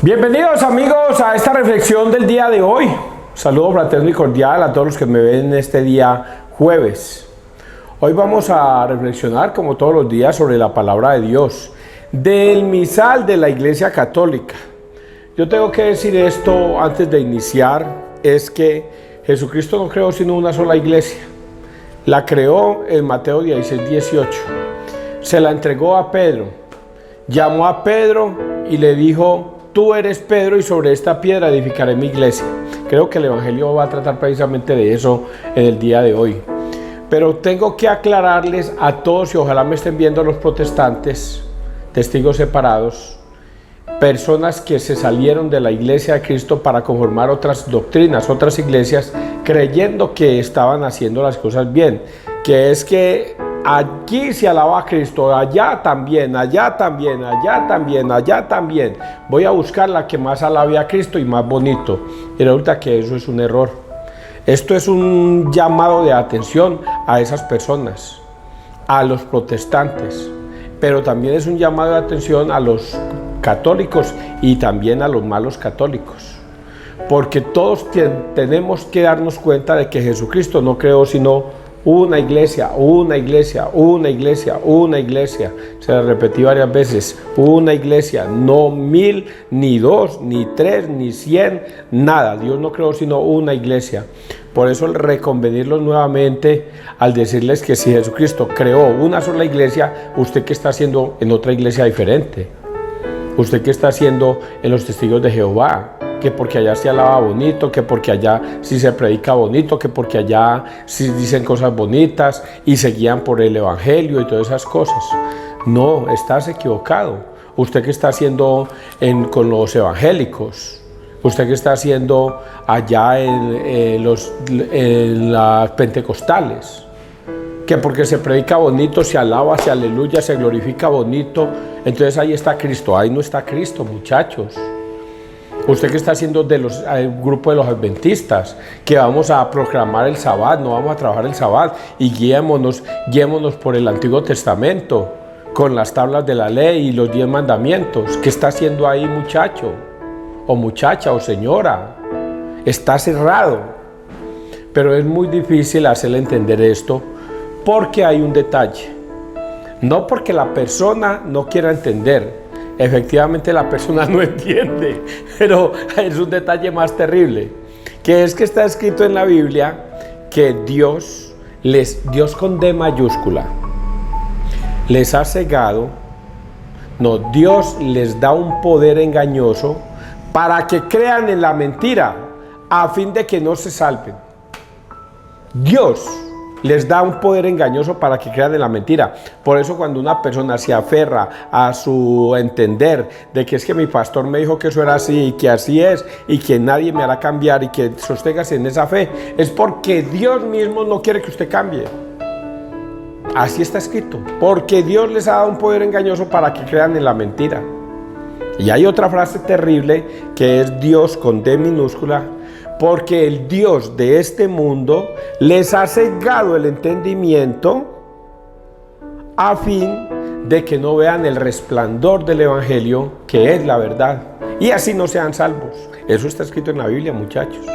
Bienvenidos amigos a esta reflexión del día de hoy. Saludo fraterno y cordial a todos los que me ven en este día jueves. Hoy vamos a reflexionar como todos los días sobre la palabra de Dios, del misal de la Iglesia Católica. Yo tengo que decir esto antes de iniciar, es que Jesucristo no creó sino una sola iglesia. La creó en Mateo 16:18. Se la entregó a Pedro. Llamó a Pedro y le dijo: tú eres Pedro y sobre esta piedra edificaré mi iglesia. Creo que el Evangelio va a tratar precisamente de eso en el día de hoy. Pero tengo que aclararles a todos, y ojalá me estén viendo los protestantes, testigos separados, personas que se salieron de la iglesia de Cristo para conformar otras doctrinas, otras iglesias, creyendo que estaban haciendo las cosas bien, que es que aquí se alaba a Cristo, allá también, allá también, allá también, allá también. Voy a buscar la que más alabe a Cristo y más bonito. Y resulta que eso es un error. Esto es un llamado de atención a esas personas, a los protestantes, pero también es un llamado de atención a los católicos y también a los malos católicos. Porque todos tenemos que darnos cuenta de que Jesucristo no creó sino una iglesia, una iglesia, una iglesia, una iglesia. Se la repetí varias veces. Una iglesia, no 1000, ni 2, ni 3, ni 100, nada. Dios no creó sino una iglesia. Por eso el reconvenirlos nuevamente al decirles que si Jesucristo creó una sola iglesia, ¿usted qué está haciendo en otra iglesia diferente? ¿Usted qué está haciendo en los testigos de Jehová? Que porque allá se alaba bonito, que porque allá sí se predica bonito, que porque allá sí dicen cosas bonitas y se guían por el Evangelio y todas esas cosas. No, estás equivocado. ¿Usted qué está haciendo con los evangélicos? ¿Usted qué está haciendo allá en las pentecostales? Que porque se predica bonito, se alaba, se aleluya, se glorifica bonito, entonces ahí está Cristo. Ahí no está Cristo, muchachos. ¿Usted qué está haciendo del grupo de los adventistas? Que vamos a proclamar el sabbat, no vamos a trabajar el sabbat y guiémonos por el Antiguo Testamento, con las tablas de la ley y los 10 mandamientos. ¿Qué está haciendo ahí, muchacho? O muchacha, o señora. Está cerrado. Pero es muy difícil hacerle entender esto porque hay un detalle. No porque la persona no quiera entender. Efectivamente la persona no entiende, pero es un detalle más terrible, que es que está escrito en la Biblia que Dios con D mayúscula, les ha cegado, Dios les da un poder engañoso para que crean en la mentira, a fin de que no se salven. Dios les da un poder engañoso para que crean en la mentira. Por eso cuando una persona se aferra a su entender de que es que mi pastor me dijo que eso era así y que así es y que nadie me hará cambiar y que sosténgase en esa fe, es porque Dios mismo no quiere que usted cambie. Así está escrito, porque Dios les ha dado un poder engañoso para que crean en la mentira. Y hay otra frase terrible que es Dios con D minúscula, porque el Dios de este mundo les ha cegado el entendimiento a fin de que no vean el resplandor del Evangelio, que es la verdad, y así no sean salvos. Eso está escrito en la Biblia, muchachos.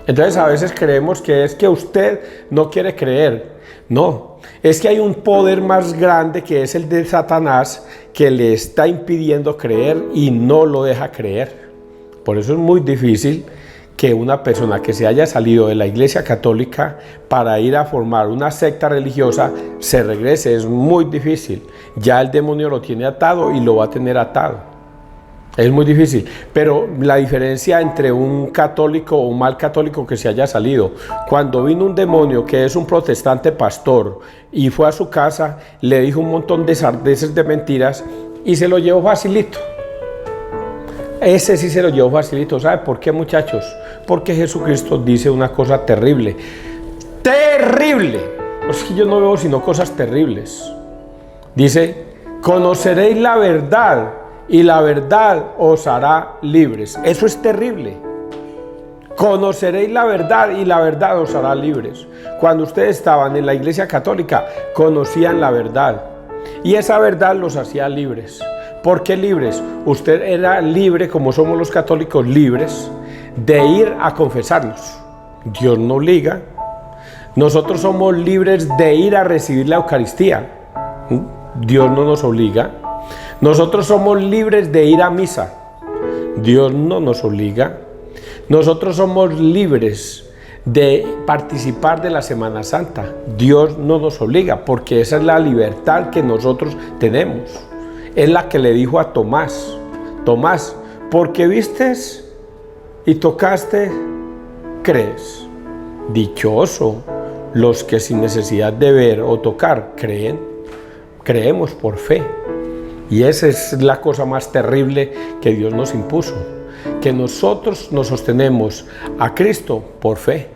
Entonces a veces creemos que es que usted no quiere creer. No, es que hay un poder más grande que es el de Satanás que le está impidiendo creer y no lo deja creer. Por eso es muy difícil que una persona que se haya salido de la Iglesia Católica para ir a formar una secta religiosa se regrese. Es muy difícil. Ya el demonio lo tiene atado y lo va a tener atado. Es muy difícil. Pero la diferencia entre un católico o un mal católico que se haya salido, cuando vino un demonio que es un protestante pastor y fue a su casa, le dijo un montón de sardeces de mentiras y se lo llevó facilito. Ese sí se lo llevó facilito. ¿Sabe por qué, muchachos? Porque Jesucristo dice una cosa terrible. ¡Terrible! Es que yo no veo sino cosas terribles. Dice: conoceréis la verdad y la verdad os hará libres. Eso es terrible. Conoceréis la verdad y la verdad os hará libres. Cuando ustedes estaban en la Iglesia Católica, conocían la verdad y esa verdad los hacía libres. ¿Por qué libres? Usted era libre, como somos los católicos libres, de ir a confesarnos. Dios no obliga. Nosotros somos libres de ir a recibir la Eucaristía. Dios no nos obliga. Nosotros somos libres de ir a misa. Dios no nos obliga. Nosotros somos libres de participar de la Semana Santa. Dios no nos obliga, porque esa es la libertad que nosotros tenemos. Es la que le dijo a Tomás: Tomás, porque vistes y tocaste, crees. Dichoso los que sin necesidad de ver o tocar creen. Creemos por fe. Y esa es la cosa más terrible que Dios nos impuso, que nosotros nos sostenemos a Cristo por fe.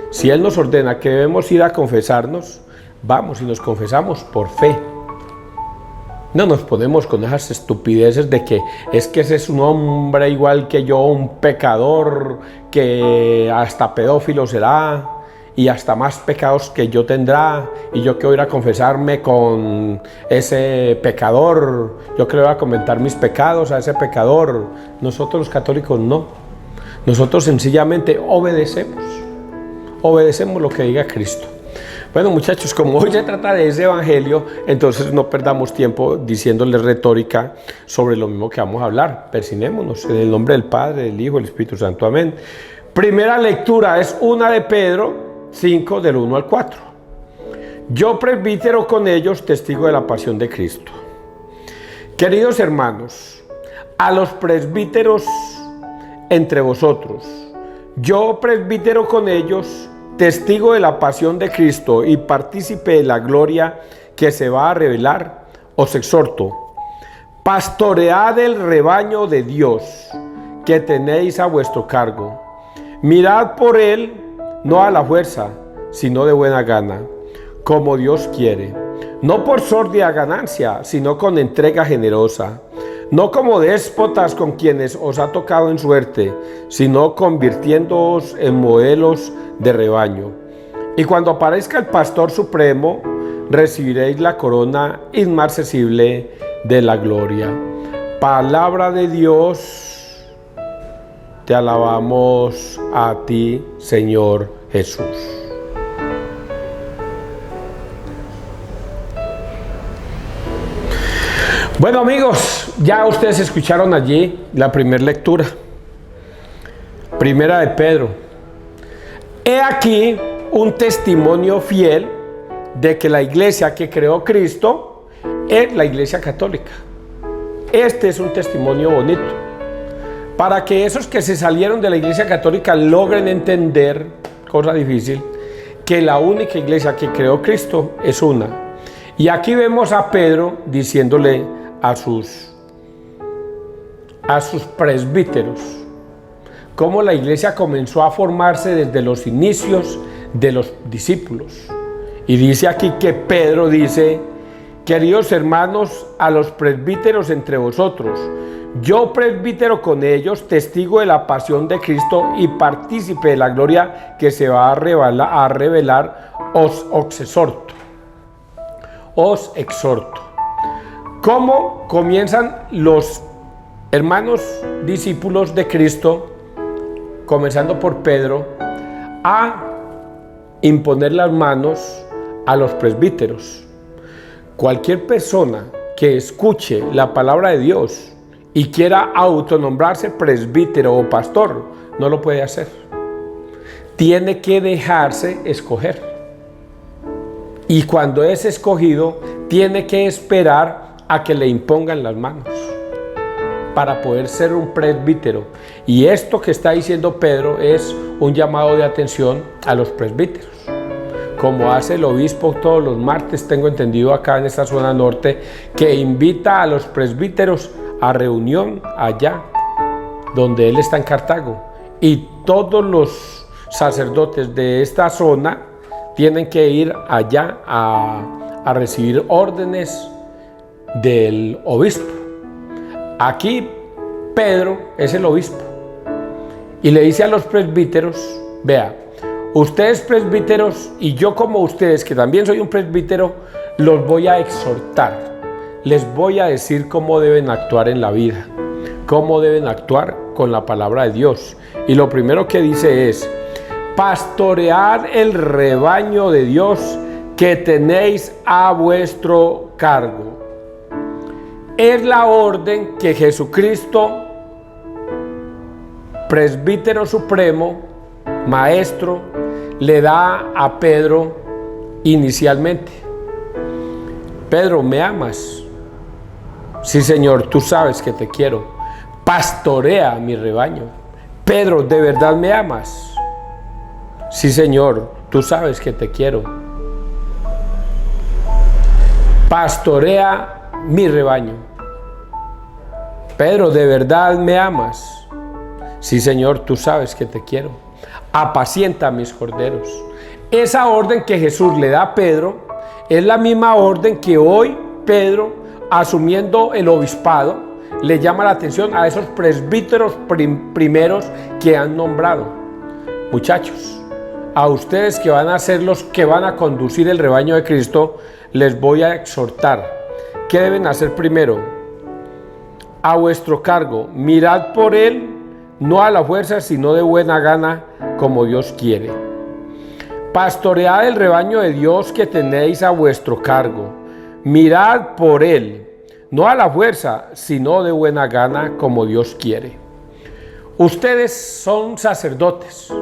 Si Él nos ordena que debemos ir a confesarnos, vamos y nos confesamos por fe. No nos ponemos con esas estupideces de que ese es un hombre igual que yo, un pecador, que hasta pedófilo será y hasta más pecados que yo tendrá, y yo que voy a ir a confesarme con ese pecador, yo que le voy a comentar mis pecados a ese pecador. Nosotros los católicos no. Nosotros sencillamente obedecemos lo que diga Cristo. Bueno, muchachos, como hoy se trata de ese evangelio, entonces no perdamos tiempo diciéndoles retórica sobre lo mismo que vamos a hablar. Persinémonos en el nombre del Padre, del Hijo y del Espíritu Santo. Amén. Primera lectura es una de Pedro 5, del 1 al 4. Yo, presbítero con ellos, testigo de la pasión de Cristo. Queridos hermanos, a los presbíteros entre vosotros, yo, presbítero con ellos, testigo de la pasión de Cristo y partícipe de la gloria que se va a revelar, os exhorto: pastoread el rebaño de Dios que tenéis a vuestro cargo. Mirad por él, no a la fuerza, sino de buena gana, como Dios quiere, no por sordida ganancia, sino con entrega generosa, no como déspotas con quienes os ha tocado en suerte, sino convirtiéndoos en modelos de rebaño. Y cuando aparezca el Pastor Supremo, recibiréis la corona inmarcesible de la gloria. Palabra de Dios. Te alabamos a ti, Señor Jesús. Bueno, amigos, ya ustedes escucharon allí la primera lectura. Primera de Pedro. He aquí un testimonio fiel de que la iglesia que creó Cristo es la iglesia católica. Este es un testimonio bonito, para que esos que se salieron de la iglesia católica logren entender, cosa difícil, que la única iglesia que creó Cristo es una. Y aquí vemos a Pedro diciéndole a sus presbíteros cómo la iglesia comenzó a formarse desde los inicios de los discípulos. Y dice aquí que Pedro dice: queridos hermanos, a los presbíteros entre vosotros, yo, presbítero con ellos, testigo de la pasión de Cristo y partícipe de la gloria que se va a revelar, os exhorto. ¿Cómo comienzan los hermanos discípulos de Cristo, comenzando por Pedro, a imponer las manos a los presbíteros? Cualquier persona que escuche la palabra de Dios y quiera autonombrarse presbítero o pastor, no lo puede hacer. Tiene que dejarse escoger. Y cuando es escogido, tiene que esperar a que le impongan las manos para poder ser un presbítero. Y esto que está diciendo Pedro es un llamado de atención a los presbíteros, como hace el obispo todos los martes, tengo entendido, acá en esta zona norte, que invita a los presbíteros a reunión allá donde él está en Cartago, y todos los sacerdotes de esta zona tienen que ir allá a recibir órdenes del obispo. Aquí Pedro es el obispo y le dice a los presbíteros: vea, ustedes presbíteros y yo como ustedes, que también soy un presbítero, los voy a exhortar, les voy a decir cómo deben actuar en la vida, cómo deben actuar con la palabra de Dios. Y lo primero que dice es: pastorear el rebaño de Dios que tenéis a vuestro cargo. Es la orden que Jesucristo, presbítero supremo, maestro, le da a Pedro inicialmente. Pedro, ¿me amas? Sí, Señor, tú sabes que te quiero. Pastorea mi rebaño. Pedro, ¿de verdad me amas? Sí, Señor, tú sabes que te quiero. Pastorea mi rebaño. Pedro, ¿de verdad me amas? Sí, Señor, tú sabes que te quiero. Apacienta mis corderos. Esa orden que Jesús le da a Pedro es la misma orden que hoy Pedro, asumiendo el obispado, le llama la atención a esos presbíteros primeros que han nombrado. Muchachos, a ustedes que van a ser los que van a conducir el rebaño de Cristo, les voy a exhortar. ¿Qué deben hacer primero? A vuestro cargo, mirad por él, no a la fuerza, sino de buena gana, como Dios quiere. Pastoread el rebaño de Dios que tenéis a vuestro cargo. Mirad por él, no a la fuerza, sino de buena gana, como Dios quiere. Ustedes son sacerdotes,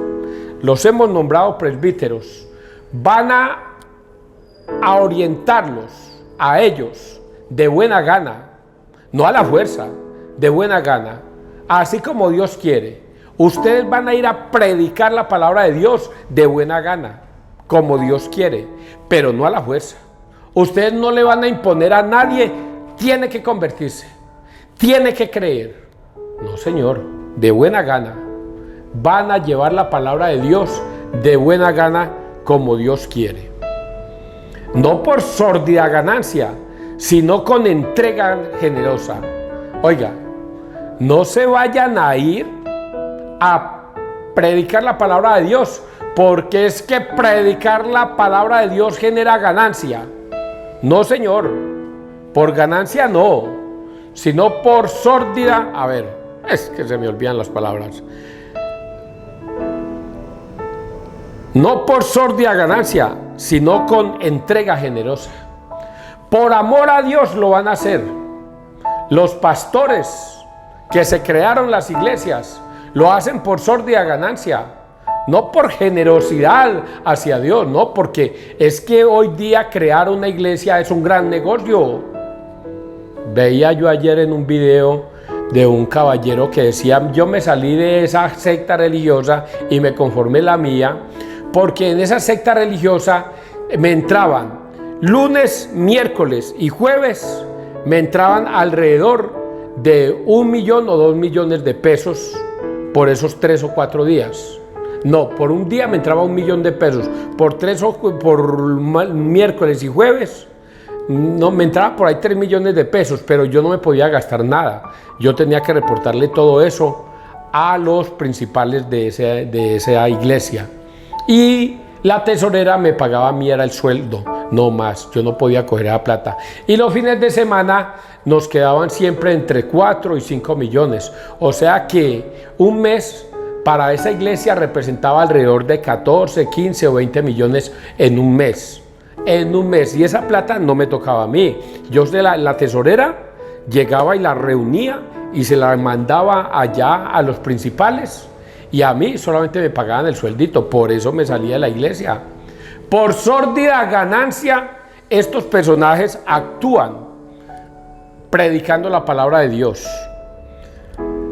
los hemos nombrado presbíteros. Van a orientarlos a ellos de buena gana, no a la fuerza, de buena gana, así como Dios quiere. Ustedes van a ir a predicar la palabra de Dios de buena gana, como Dios quiere, pero no a la fuerza. Ustedes no le van a imponer a nadie, tiene que convertirse, tiene que creer. No, Señor, de buena gana. Van a llevar la palabra de Dios de buena gana, como Dios quiere. No por sórdida ganancia, sino con entrega generosa. Oiga, no se vayan a ir a predicar la palabra de Dios, porque es que predicar la palabra de Dios genera ganancia. No, Señor, por ganancia no, sino por sórdida. A ver, es que se me olvidan las palabras. No por sórdida ganancia, sino con entrega generosa. Por amor a Dios lo van a hacer. Los pastores que se crearon las iglesias lo hacen por sórdida ganancia, no por generosidad hacia Dios, no, porque es que hoy día crear una iglesia es un gran negocio. Veía yo ayer en un video de un caballero que decía: yo me salí de esa secta religiosa y me conformé la mía, porque en esa secta religiosa me entraban lunes, miércoles y jueves, me entraban alrededor de 1 millón o 2 millones de pesos por esos 3 o 4 días. No, por un día me entraba 1 millón de pesos, por miércoles y jueves, no, me entraba por ahí 3 millones de pesos, pero yo no me podía gastar nada. Yo tenía que reportarle todo eso a los principales de esa iglesia. Y la tesorera me pagaba a mí, era el sueldo, no más. Yo no podía coger esa plata. Y los fines de semana nos quedaban siempre entre 4 y 5 millones. O sea que un mes para esa iglesia representaba alrededor de 14, 15 o 20 millones en un mes. En un mes. Y esa plata no me tocaba a mí. Yo de la tesorera llegaba y la reunía y se la mandaba allá a los principales. Y a mí solamente me pagaban el sueldito. Por eso me salía de la iglesia. Por sórdida ganancia, estos personajes actúan predicando la palabra de Dios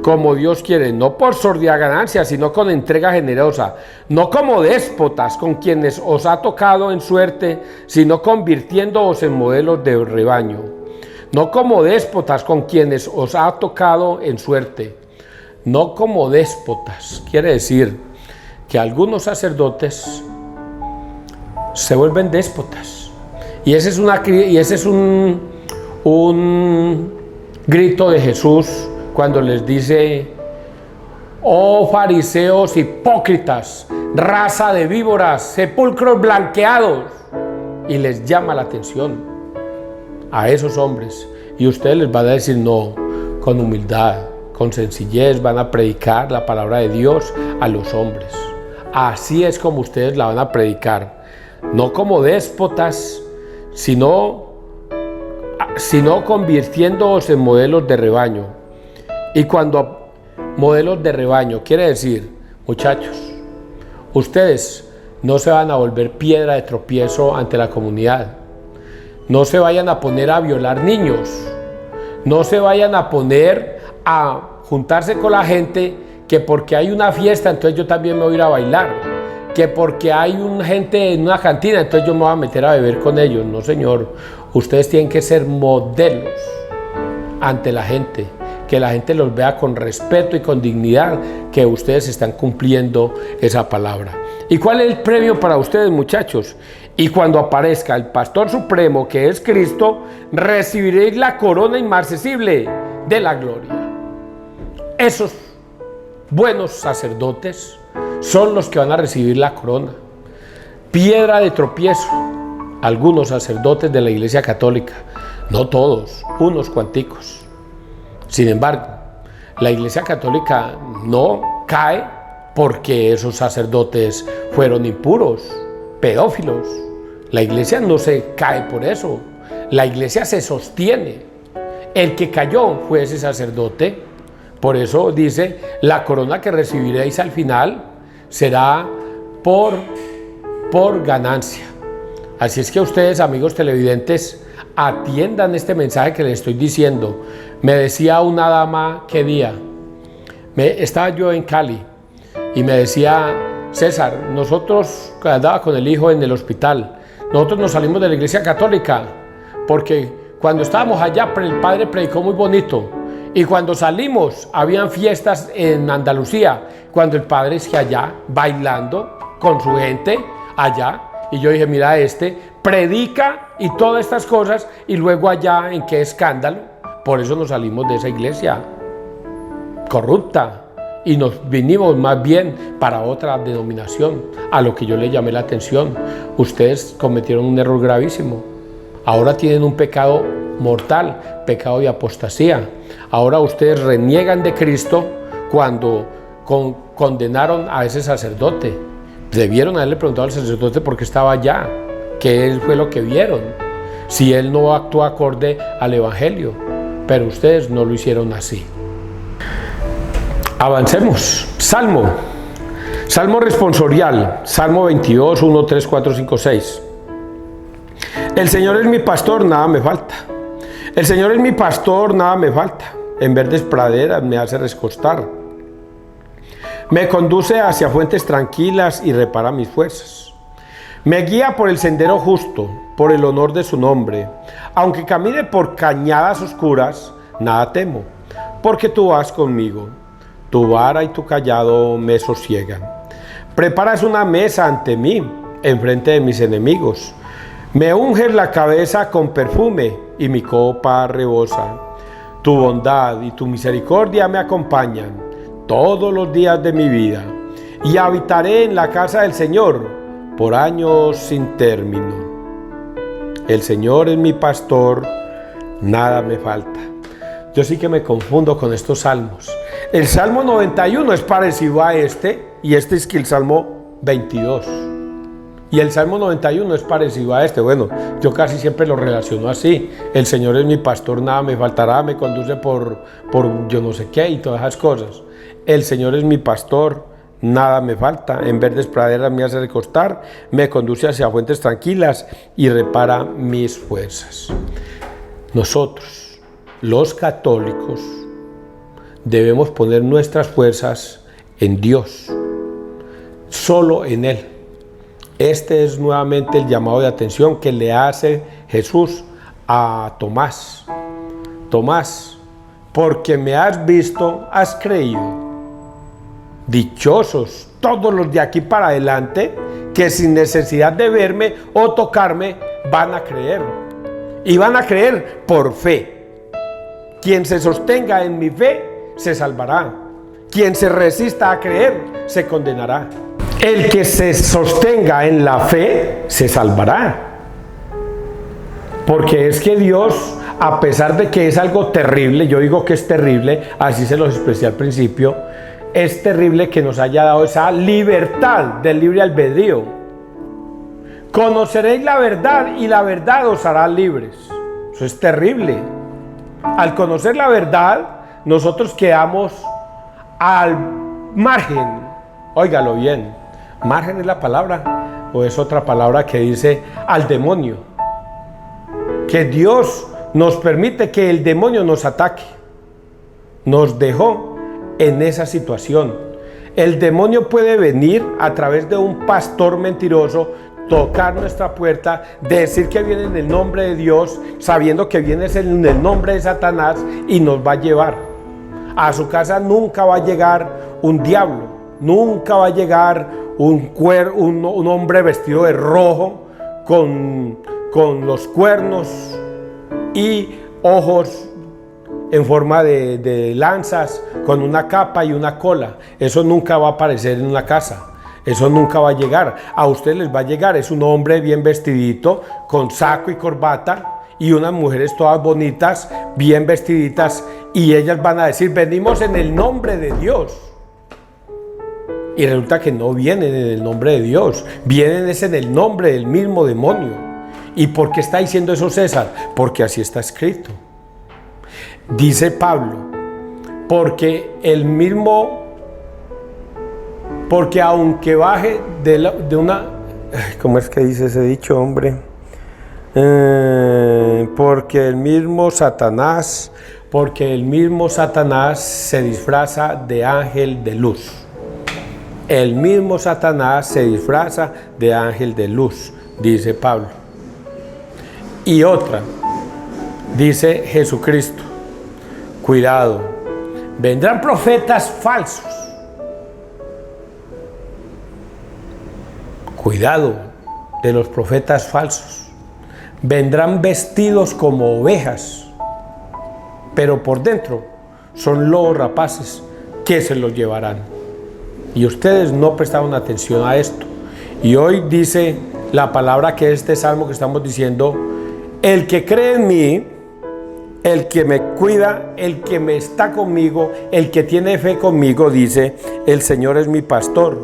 como Dios quiere, no por sórdida ganancia, sino con entrega generosa, no como déspotas con quienes os ha tocado en suerte, sino convirtiéndoos en modelos de rebaño. No como déspotas con quienes os ha tocado en suerte, no como déspotas. Quiere decir que algunos sacerdotes se vuelven déspotas, y ese es un grito de Jesús cuando les dice: oh fariseos hipócritas, raza de víboras, sepulcros blanqueados, y les llama la atención a esos hombres. y ustedes les van a decir no, con humildad, con sencillez van a predicar la palabra de Dios a los hombres. Así es como ustedes la van a predicar, no como déspotas, sino convirtiéndoos en modelos de rebaño. Y cuando modelos de rebaño quiere decir, muchachos, ustedes no se van a volver piedra de tropiezo ante la comunidad. No se vayan a poner a violar niños. No se vayan a poner a juntarse con la gente que porque hay una fiesta, entonces yo también me voy a ir a bailar. Que porque hay gente en una cantina, entonces yo me voy a meter a beber con ellos. No, señor. Ustedes tienen que ser modelos ante la gente. Que la gente los vea con respeto y con dignidad, que ustedes están cumpliendo esa palabra. ¿Y cuál es el premio para ustedes, muchachos? Y cuando aparezca el Pastor Supremo, que es Cristo, recibiréis la corona inmarcesible de la gloria. Esos buenos sacerdotes son los que van a recibir la corona. Piedra de tropiezo, algunos sacerdotes de la Iglesia Católica, no todos, unos cuanticos. Sin embargo, la Iglesia Católica no cae porque esos sacerdotes fueron impuros, pedófilos. La Iglesia no se cae por eso. La Iglesia se sostiene. El que cayó fue ese sacerdote. Por eso dice, la corona que recibiréis al final será por ganancia. Así es que ustedes, amigos televidentes, atiendan este mensaje que les estoy diciendo. Me decía una dama, ¿qué día? Estaba yo en Cali y me decía, César, nosotros andaba con el hijo en el hospital, nosotros nos salimos de la Iglesia Católica porque cuando estábamos allá el padre predicó muy bonito y cuando salimos habían fiestas en Andalucía, cuando el padre es que allá bailando con su gente allá. Y yo dije, mira, predica y todas estas cosas y luego allá en qué escándalo. Por eso nos salimos de esa iglesia corrupta y nos vinimos más bien para otra denominación, a lo que yo le llamé la atención. Ustedes cometieron un error gravísimo. Ahora tienen un pecado mortal, pecado de apostasía. Ahora ustedes reniegan de Cristo cuando condenaron a ese sacerdote. Debieron haberle preguntado al sacerdote por qué estaba allá, qué fue lo que vieron, si él no actuó acorde al Evangelio, pero ustedes no lo hicieron así. Avancemos. Salmo responsorial, Salmo 22, 1, 3, 4, 5, 6. El Señor es mi pastor, nada me falta. El Señor es mi pastor, nada me falta. En verdes praderas me hace recostar. Me conduce hacia fuentes tranquilas y repara mis fuerzas. Me guía por el sendero justo, por el honor de su nombre. Aunque camine por cañadas oscuras, nada temo, porque tú vas conmigo. Tu vara y tu cayado me sosiegan. Preparas una mesa ante mí, enfrente de mis enemigos. Me unges la cabeza con perfume y mi copa rebosa. Tu bondad y tu misericordia me acompañan todos los días de mi vida, y habitaré en la casa del Señor por años sin término. El Señor es mi pastor, nada me falta. Yo sí que me confundo con estos salmos. El Salmo 91 es parecido a y este es que el Salmo 22. Y el Salmo 91 es parecido a Bueno, yo casi siempre lo relaciono así. El Señor es mi pastor, nada me faltará, me conduce por yo no sé qué y todas esas cosas. El Señor es mi pastor, nada me falta. En verdes praderas me hace recostar, me conduce hacia fuentes tranquilas y repara mis fuerzas. Nosotros, los católicos, debemos poner nuestras fuerzas en Dios, solo en Él. Este es nuevamente el llamado de atención que le hace Jesús a Tomás. Tomás, porque me has visto, has creído. Dichosos todos los de aquí para adelante que sin necesidad de verme o tocarme van a creer. Y van a creer por fe. Quien se sostenga en mi fe se salvará. Quien se resista a creer se condenará. El que se sostenga en la fe se salvará. Porque es que Dios a pesar de que es algo terrible, yo digo que es terrible, así se los expresé al principio, es terrible que nos haya dado esa libertad del libre albedrío. Conoceréis la verdad y la verdad os hará libres. Eso es terrible. Al conocer la verdad, nosotros quedamos al margen. Óigalo bien, margen es la palabra, o es otra palabra que dice al demonio. Que Dios nos permite que el demonio nos ataque. Nos dejó en esa situación. El demonio puede venir a través de un pastor mentiroso, tocar nuestra puerta, decir que viene en el nombre de Dios, sabiendo que viene en el nombre de Satanás, y nos va a llevar. A su casa nunca va a llegar un diablo, nunca va a llegar un hombre vestido de rojo con los cuernos y ojos en forma de lanzas, con una capa y una cola. Eso nunca va a aparecer en una casa. Eso nunca va a llegar. A ustedes les va a llegar. Es un hombre bien vestidito, con saco y corbata, y unas mujeres todas bonitas, bien vestiditas, y ellas van a decir: venimos en el nombre de Dios. Y resulta que no vienen en el nombre de Dios, vienen es en el nombre del mismo demonio. ¿Y por qué está diciendo eso César? Porque así está escrito. Dice Pablo, porque aunque baje de una... ¿Cómo es que dice ese dicho, hombre? Porque el mismo Satanás se disfraza de ángel de luz. El mismo Satanás se disfraza de ángel de luz, dice Pablo. Y otra, dice Jesucristo: cuidado, vendrán profetas falsos. Cuidado de los profetas falsos. Vendrán vestidos como ovejas, pero por dentro son lobos rapaces que se los llevarán. Y ustedes no prestaron atención a esto. Y hoy dice la palabra, que este salmo que estamos diciendo: el que cree en mí, el que me cuida, el que me está conmigo, el que tiene fe conmigo, dice: el Señor es mi pastor,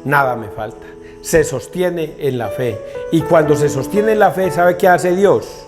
nada me falta. Se sostiene en la fe. Y cuando se sostiene en la fe, ¿sabe qué hace Dios?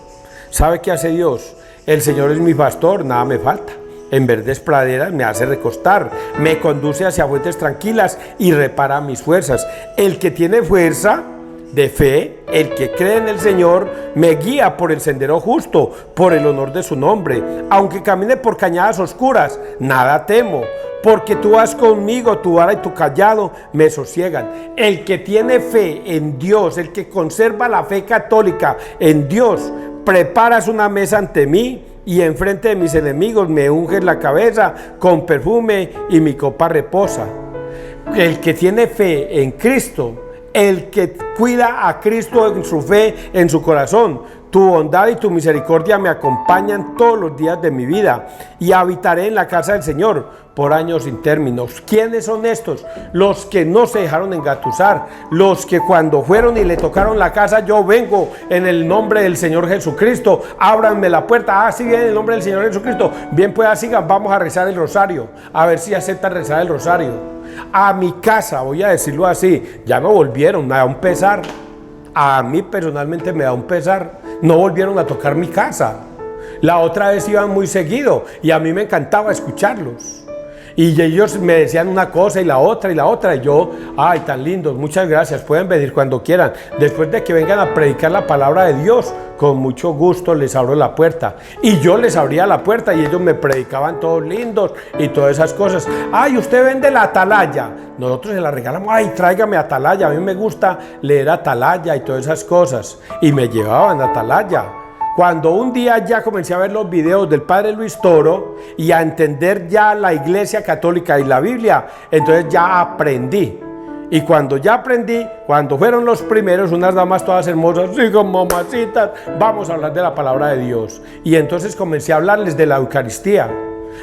¿Sabe qué hace Dios? El Señor es mi pastor, nada me falta. En verdes praderas me hace recostar, me conduce hacia fuentes tranquilas y repara mis fuerzas. El que tiene fuerza de fe, el que cree en el Señor, me guía por el sendero justo, por el honor de su nombre. Aunque camine por cañadas oscuras, nada temo, porque tú vas conmigo, tu vara y tu callado me sosiegan. El que tiene fe en Dios, el que conserva la fe católica en Dios, preparas una mesa ante mí, y enfrente de mis enemigos me unges la cabeza con perfume, y mi copa reposa. El que tiene fe en Cristo, el que cuida a Cristo en su fe, en su corazón, tu bondad y tu misericordia me acompañan todos los días de mi vida, y habitaré en la casa del Señor por años sin términos. ¿Quiénes son estos? Los que no se dejaron engatusar, los que cuando fueron y le tocaron la casa: yo vengo en el nombre del Señor Jesucristo, ábranme la puerta. Sí, viene en el nombre del Señor Jesucristo. Bien, pues sigan, vamos a rezar el rosario, a ver si aceptan rezar el rosario. A mi casa, voy a decirlo así, ya no volvieron, me da un pesar. A mí personalmente me da un pesar, no volvieron a tocar mi casa. La otra vez iban muy seguido y a mí me encantaba escucharlos. Y ellos me decían una cosa y la otra, y yo: ay, tan lindos, muchas gracias, pueden venir cuando quieran. Después de que vengan a predicar la palabra de Dios, con mucho gusto les abro la puerta. Y yo les abría la puerta y ellos me predicaban todos lindos y todas esas cosas. Ay, usted vende la atalaya. Nosotros se la regalamos: ay, tráigame atalaya, a mí me gusta leer atalaya y todas esas cosas. Y me llevaban atalaya. Cuando un día ya comencé a ver los videos del Padre Luis Toro y a entender ya la Iglesia Católica y la Biblia, entonces ya aprendí. Y cuando ya aprendí, cuando fueron los primeros, unas damas todas hermosas: digo, mamacitas, vamos a hablar de la palabra de Dios. Y entonces comencé a hablarles de la Eucaristía.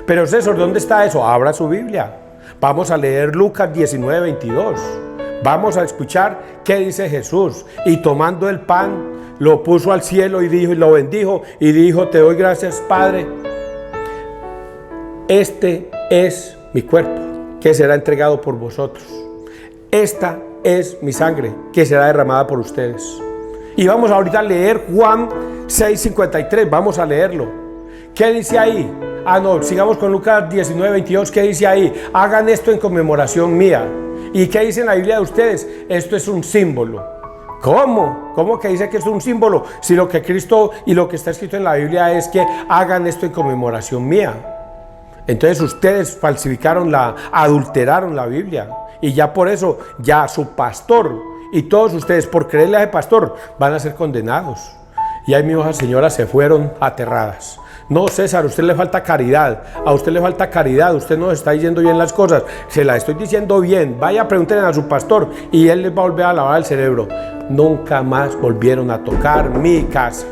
Pero César, ¿dónde está eso? Abra su Biblia. Vamos a leer Lucas 19:22. Vamos a escuchar qué dice Jesús. Y tomando el pan, lo puso al cielo y dijo, y lo bendijo y dijo: te doy gracias, Padre. Este es mi cuerpo, que será entregado por vosotros. Esta es mi sangre, que será derramada por ustedes. Y vamos ahorita a leer Juan 6:53, vamos a leerlo. ¿Qué dice ahí? Sigamos con Lucas 19:22. ¿Qué dice ahí? Hagan esto en conmemoración mía. ¿Y qué dice en la Biblia de ustedes? Esto es un símbolo. ¿Cómo? ¿Cómo que dice que es un símbolo? Si lo que Cristo y lo que está escrito en la Biblia es que hagan esto en conmemoración mía. Entonces ustedes adulteraron la Biblia. Y ya por eso, ya su pastor y todos ustedes, por creerle a ese pastor, van a ser condenados. Y ahí mis hijas señoras se fueron aterradas. No, César, a usted le falta caridad, a usted le falta caridad, usted no está diciendo bien las cosas, se las estoy diciendo bien, vaya, pregúntenle a su pastor y él les va a volver a lavar el cerebro. Nunca más volvieron a tocar mi casa,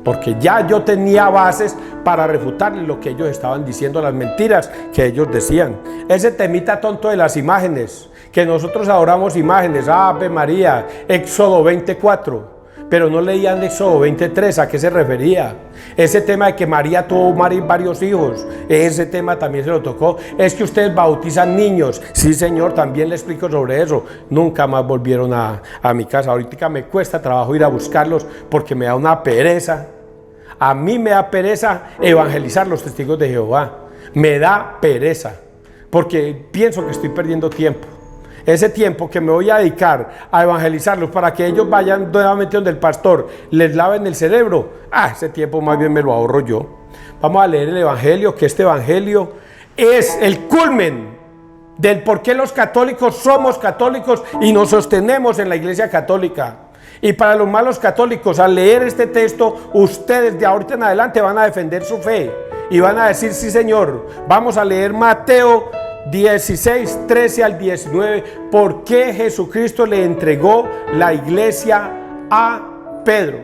porque ya yo tenía bases para refutarles lo que ellos estaban diciendo, las mentiras que ellos decían. Ese temita tonto de las imágenes, que nosotros adoramos imágenes, Ave María, Éxodo 24, pero no leían Éxodo 23, ¿a qué se refería? Ese tema de que María tuvo varios hijos, ese tema también se lo tocó. Es que ustedes bautizan niños. Sí, señor, también le explico sobre eso. Nunca más volvieron a mi casa. Ahorita me cuesta trabajo ir a buscarlos porque me da una pereza. A mí me da pereza evangelizar los testigos de Jehová. Me da pereza porque pienso que estoy perdiendo tiempo. Ese tiempo que me voy a dedicar a evangelizarlos para que ellos vayan nuevamente donde el pastor, les laven el cerebro, ese tiempo más bien me lo ahorro yo. Vamos a leer el evangelio, que este evangelio es el culmen del por qué los católicos somos católicos y nos sostenemos en la iglesia católica. Y para los malos católicos, al leer este texto, ustedes de ahorita en adelante van a defender su fe y van a decir: sí, señor. Vamos a leer Mateo 16, 13 al 19, ¿por qué Jesucristo le entregó la iglesia a Pedro?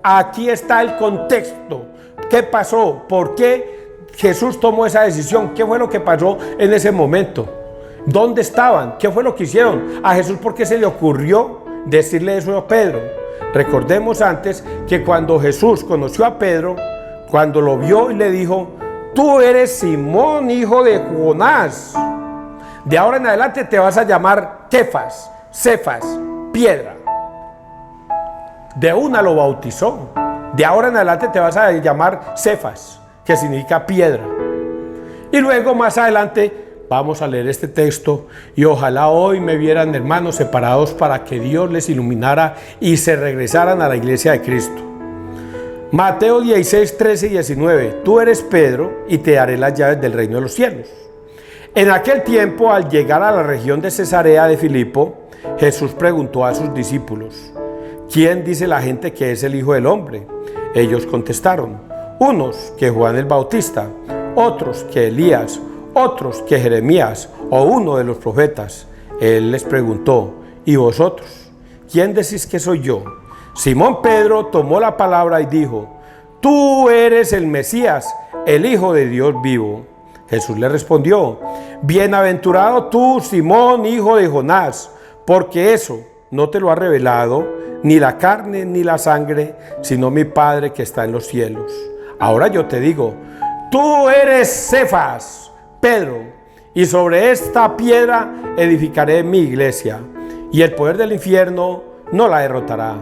Aquí está el contexto. ¿Qué pasó? ¿Por qué Jesús tomó esa decisión? ¿Qué fue lo que pasó en ese momento? ¿Dónde estaban? ¿Qué fue lo que hicieron? A Jesús, ¿por qué se le ocurrió decirle eso a Pedro? Recordemos antes que cuando Jesús conoció a Pedro, cuando lo vio y le dijo: tú eres Simón, hijo de Jonás. De ahora en adelante te vas a llamar Kefas, Cefas, piedra. De una lo bautizó. De ahora en adelante te vas a llamar Cefas, que significa piedra. Y luego más adelante vamos a leer este texto y ojalá hoy me vieran hermanos separados para que Dios les iluminara y se regresaran a la iglesia de Cristo. Mateo 16, 13 y 19. Tú eres Pedro y te daré las llaves del reino de los cielos. En aquel tiempo, al llegar a la región de Cesarea de Filipo, Jesús preguntó a sus discípulos: ¿quién dice la gente que es el Hijo del Hombre? Ellos contestaron: unos que Juan el Bautista, otros que Elías, otros que Jeremías o uno de los profetas. Él les preguntó: ¿y vosotros? ¿Quién decís que soy yo? Simón Pedro tomó la palabra y dijo: tú eres el Mesías, el Hijo de Dios vivo. Jesús le respondió: bienaventurado tú, Simón, hijo de Jonás, porque eso no te lo ha revelado ni la carne ni la sangre, sino mi Padre que está en los cielos. Ahora yo te digo: tú eres Cefas, Pedro, y sobre esta piedra edificaré mi iglesia, y el poder del infierno no la derrotará.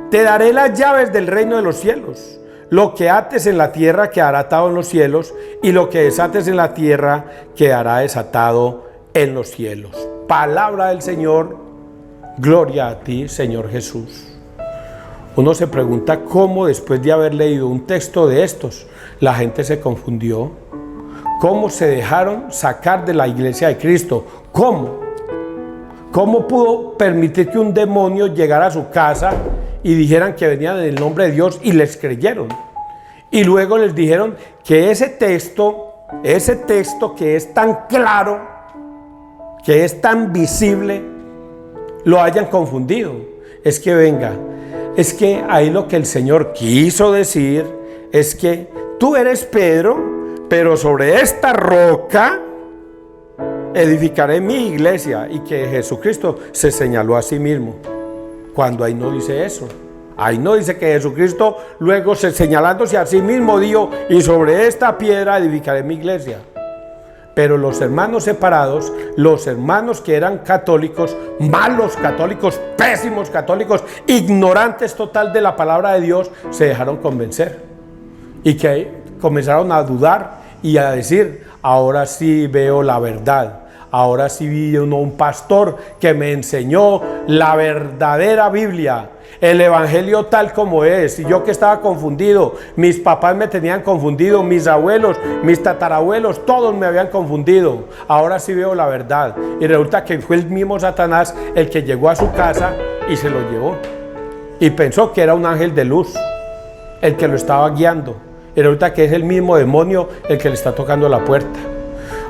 Te daré las llaves del reino de los cielos. Lo que ates en la tierra quedará atado en los cielos, y lo que desates en la tierra quedará desatado en los cielos. Palabra del Señor. Gloria a ti, Señor Jesús. Uno se pregunta cómo, después de haber leído un texto de estos, la gente se confundió. ¿Cómo se dejaron sacar de la iglesia de Cristo? ¿Cómo? ¿Cómo pudo permitir que un demonio llegara a su casa y dijeran que venían en el nombre de Dios y les creyeron? Y luego les dijeron que ese texto que es tan claro, que es tan visible, lo hayan confundido. Es que venga, es que ahí lo que el Señor quiso decir es que tú eres Pedro, pero sobre esta roca edificaré mi iglesia, y que Jesucristo se señaló a sí mismo, cuando ahí no dice eso. Ahí no dice que Jesucristo luego señalándose a sí mismo dijo, y sobre esta piedra edificaré mi iglesia. Pero los hermanos separados, los hermanos que eran católicos, malos católicos, pésimos católicos, ignorantes total de la palabra de Dios, se dejaron convencer. Y que comenzaron a dudar y a decir, ahora sí veo la verdad. Ahora sí vi un pastor que me enseñó la verdadera Biblia, el Evangelio tal como es. Y yo que estaba confundido, mis papás me tenían confundido, mis abuelos, mis tatarabuelos, todos me habían confundido. Ahora sí veo la verdad. Y resulta que fue el mismo Satanás el que llegó a su casa y se lo llevó. Y pensó que era un ángel de luz el que lo estaba guiando. Y resulta que es el mismo demonio el que le está tocando la puerta.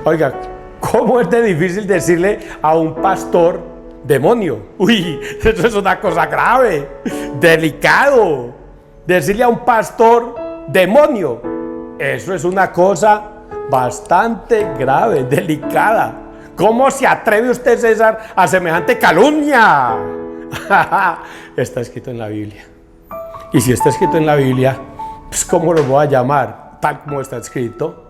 Oiga, ¿cómo es de difícil decirle a un pastor demonio? Uy, eso es una cosa grave, delicado. Decirle a un pastor demonio, eso es una cosa bastante grave, delicada. ¿Cómo se atreve usted, César, a semejante calumnia? Está escrito en la Biblia. Y si está escrito en la Biblia, pues ¿cómo lo voy a llamar? Tal como está escrito.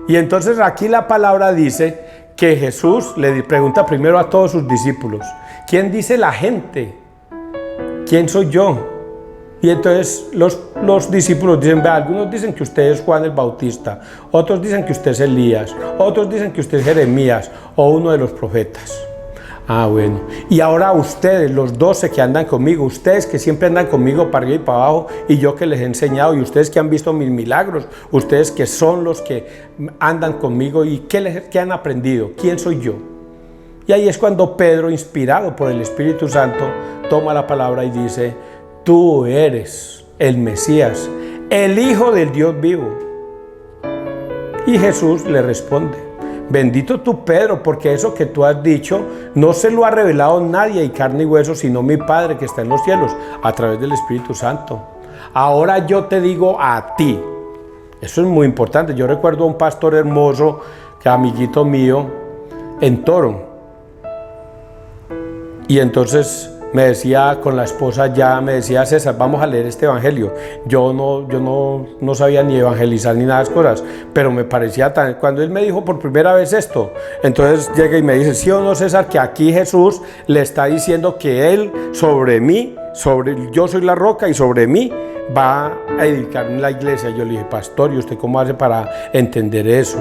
Y entonces aquí la palabra dice que Jesús le pregunta primero a todos sus discípulos, ¿quién dice la gente? ¿Quién soy yo? Y entonces los discípulos dicen, ve, algunos dicen que usted es Juan el Bautista, otros dicen que usted es Elías, otros dicen que usted es Jeremías o uno de los profetas. Ah, bueno. Y ahora ustedes, los 12 que andan conmigo, ustedes que siempre andan conmigo para arriba y para abajo, y yo que les he enseñado, y ustedes que han visto mis milagros, ustedes que son los que andan conmigo, y ¿qué han aprendido? ¿Quién soy yo? Y ahí es cuando Pedro, inspirado por el Espíritu Santo, toma la palabra y dice, tú eres el Mesías, el Hijo del Dios vivo. Y Jesús le responde, bendito tú, Pedro, porque eso que tú has dicho no se lo ha revelado nadie y carne y hueso, sino mi Padre que está en los cielos, a través del Espíritu Santo. Ahora yo te digo a ti. Eso es muy importante. Yo recuerdo a un pastor hermoso, que amiguito mío, en Toro. Y entonces me decía con la esposa ya, me decía, César, vamos a leer este evangelio. Yo no sabía ni evangelizar ni nada de esas cosas, pero me parecía tan... Cuando él me dijo por primera vez esto, entonces llega y me dice, sí o no, César, que aquí Jesús le está diciendo que él sobre mí, yo soy la roca y sobre mí va a edificar la iglesia. Yo le dije, pastor, ¿y usted cómo hace para entender eso?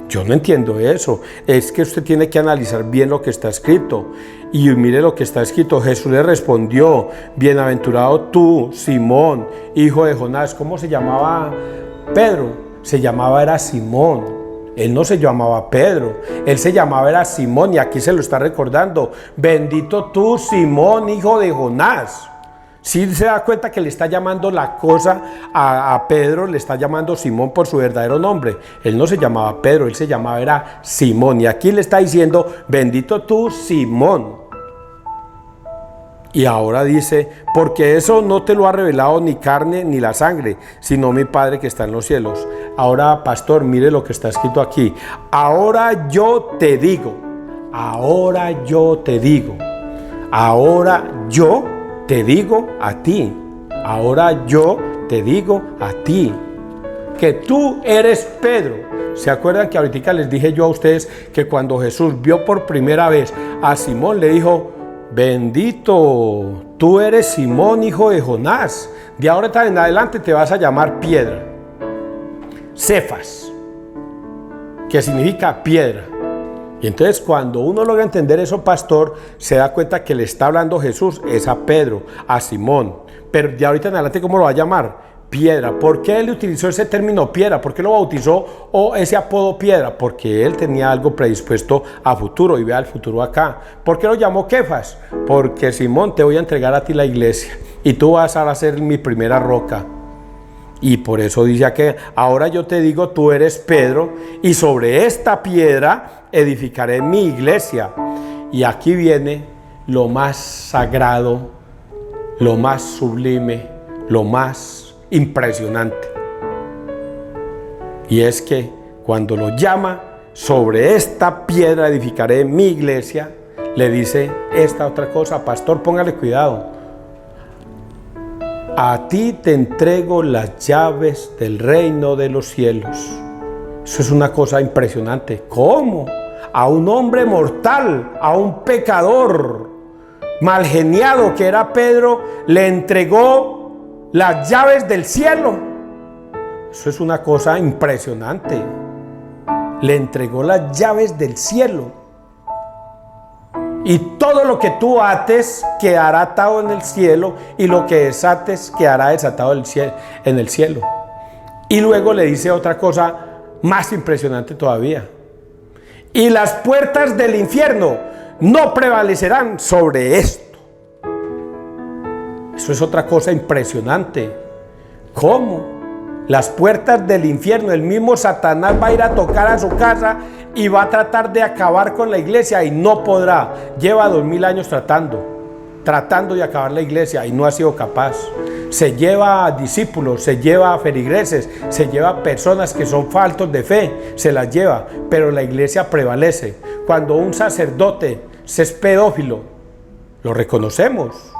Yo no entiendo eso. Es que usted tiene que analizar bien lo que está escrito. Y mire lo que está escrito. Jesús le respondió, bienaventurado tú, Simón, hijo de Jonás. ¿Cómo se llamaba Pedro? Se llamaba era Simón. Él no se llamaba Pedro, él se llamaba era Simón, y aquí se lo está recordando. Bendito tú, Simón, hijo de Jonás. Si se da cuenta que le está llamando la cosa a Pedro, le está llamando Simón por su verdadero nombre. Él no se llamaba Pedro, él se llamaba era Simón. Y aquí le está diciendo, bendito tú, Simón. Y ahora dice, porque eso no te lo ha revelado ni carne ni la sangre, sino mi Padre que está en los cielos. Ahora, pastor, mire lo que está escrito aquí. Ahora yo te digo, ahora yo te digo, ahora yo te digo a ti, ahora yo te digo a ti, que tú eres Pedro. ¿Se acuerdan que ahorita les dije yo a ustedes que cuando Jesús vio por primera vez a Simón le dijo, bendito, tú eres Simón, hijo de Jonás, de ahora en adelante te vas a llamar piedra, Cefas, que significa piedra. Y entonces cuando uno logra entender eso, pastor, se da cuenta que le está hablando Jesús es a Pedro, a Simón. Pero de ahorita en adelante, ¿cómo lo va a llamar? Piedra. ¿Por qué él utilizó ese término piedra? ¿Por qué lo bautizó o ese apodo piedra? Porque él tenía algo predispuesto a futuro, y vea el futuro acá. ¿Por qué lo llamó Kefas? Porque Simón, te voy a entregar a ti la iglesia y tú vas a ser mi primera roca. Y por eso dice que ahora yo te digo, tú eres Pedro, y sobre esta piedra edificaré mi iglesia. Y aquí viene lo más sagrado, lo más sublime, lo más impresionante. Y es que cuando lo llama, sobre esta piedra edificaré mi iglesia, le dice esta otra cosa, pastor, póngale cuidado. a ti te entrego las llaves del reino de los cielos. Eso es una cosa impresionante. ¿Cómo? A un hombre mortal, a un pecador mal geniado que era Pedro, le entregó las llaves del cielo. Eso es una cosa impresionante. Le entregó las llaves del cielo. Y todo lo que tú ates quedará atado en el cielo, y lo que desates quedará desatado en el cielo. Y luego le dice otra cosa más impresionante todavía. Y las puertas del infierno no prevalecerán sobre esto. Eso es otra cosa impresionante. ¿Cómo? Las puertas del infierno, el mismo Satanás va a ir a tocar a su casa y va a tratar de acabar con la iglesia y no podrá. Lleva 2000 años tratando de acabar la iglesia y no ha sido capaz. Se lleva a discípulos, se lleva a feligreses, se lleva a personas que son faltos de fe, se las lleva, pero la iglesia prevalece. Cuando un sacerdote es pedófilo, lo reconocemos.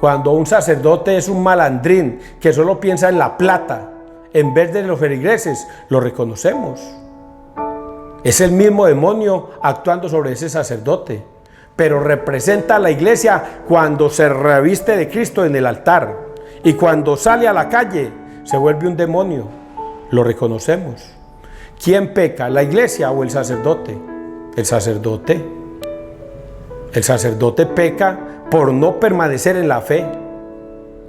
Cuando un sacerdote es un malandrín que solo piensa en la plata en vez de los feligreses, lo reconocemos. Es el mismo demonio actuando sobre ese sacerdote, pero representa a la iglesia cuando se reviste de Cristo en el altar, y cuando sale a la calle se vuelve un demonio. Lo reconocemos. ¿Quién peca, la iglesia o el sacerdote? El sacerdote. El sacerdote peca por no permanecer en la fe,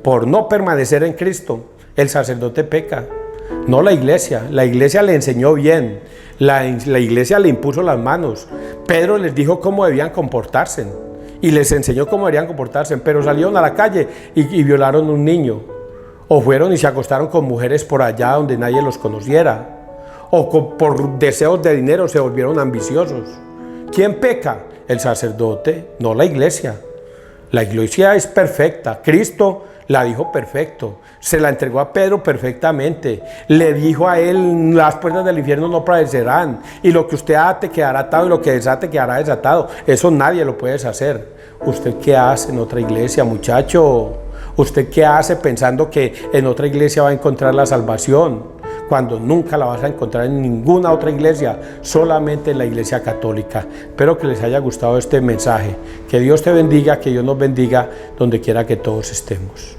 por no permanecer en Cristo. El sacerdote peca, no la iglesia. La iglesia le enseñó bien, la iglesia le impuso las manos. Pedro les dijo cómo debían comportarse y les enseñó cómo deberían comportarse, pero salieron a la calle y violaron a un niño, o fueron y se acostaron con mujeres por allá donde nadie los conociera, o por deseos de dinero se volvieron ambiciosos. ¿Quién peca? El sacerdote, no la iglesia. La iglesia es perfecta. Cristo la dijo perfecto. Se la entregó a Pedro perfectamente. Le dijo a él: las puertas del infierno no prevalecerán. Y lo que usted ate quedará atado, y lo que desate quedará desatado. Eso nadie lo puede deshacer. ¿Usted qué hace en otra iglesia, muchacho? ¿Usted qué hace pensando que en otra iglesia va a encontrar la salvación? Cuando nunca la vas a encontrar en ninguna otra iglesia, solamente en la iglesia católica. Espero que les haya gustado este mensaje. Que Dios te bendiga, que Dios nos bendiga donde quiera que todos estemos.